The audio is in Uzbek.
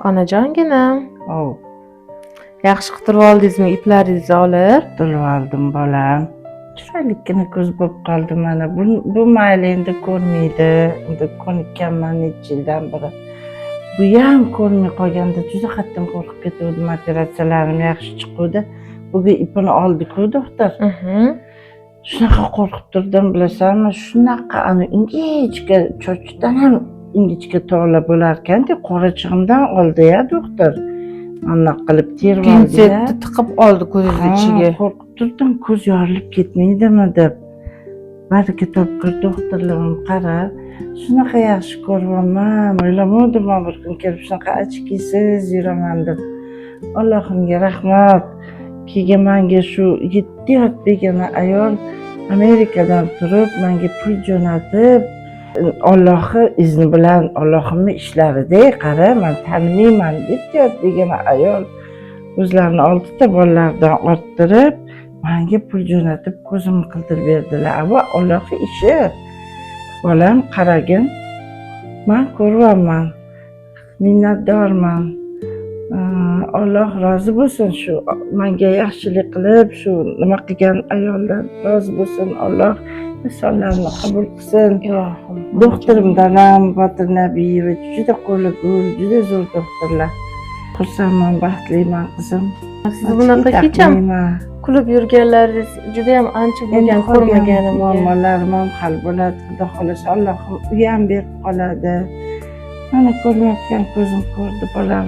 Onajonginam, Oh, yaxshi qidirib oldingizmi iplaringizni olib? qutulib oldim bolam. Chiroylikkina ko'z bo'lib qoldi mana. Bu mayli endi ko'rmaydi. Endi ko'nikkanman necha yildan beri. Bu ham ko'rmay qolganda juda qattiq qo'rqib ketuvdim. Operatsiyalarim yaxshi chiquvdi. Bugun ipini oldi-ku doktor. Shunaqa qo'rqib turdim, bilasanmi? Shunaqa ingichka chochdan ham ingichka tog'lar bo'lar ekan-da, qorachig'imdan oldi-ya doktor. Mana qilib terib oldi-ya. Pinsetni tiqib oldi ko'zingiz ichiga. Qo'rqib turdim, ko'z yorilib ketmaydimi deb. Baraka topqir doktorlarim qarab, shunaqa yaxshi ko'ryapman, o'ylamadim bir kun kelib shunaqa ochkisiz yuraman deb. Allohimga rahmat. Keyin menga shu 7 yosh begona ayol Amerikadan turib menga pul jo'natib, Allohning izni bilan, Allohimning ishlarida qara, men tanimayman, 7 yosh begona ayol o'zlarini 6 ta bolalardan orttirib, menga pul jo'natib ko'zimni qildirib berdilar. Bu Allohning ishi. Bolam qaragin, men ko'ryapman. Minnatdorman. Alloh rozi bo'lsin shu menga yaxshilik qilib, shu nima qilgan ayollar rozi bo'lsin. Alloh insonlarni qabul qilsin. Doktorimdan ham Botir Nabiyevich juda qo'li gul, juda zo'r doktorlar. Xursandman, baxtliman qizim. Siz bunaqa hech ham kulib yurganlaringiz juda ham ancha bo'lgan, ko'rmaganimga. Muammolarim ham hal bo'ladi, xudo xolasa Allohim u ham berib qoladi. Mana ko'rmayotgan ko'zim ko'rdi bolam.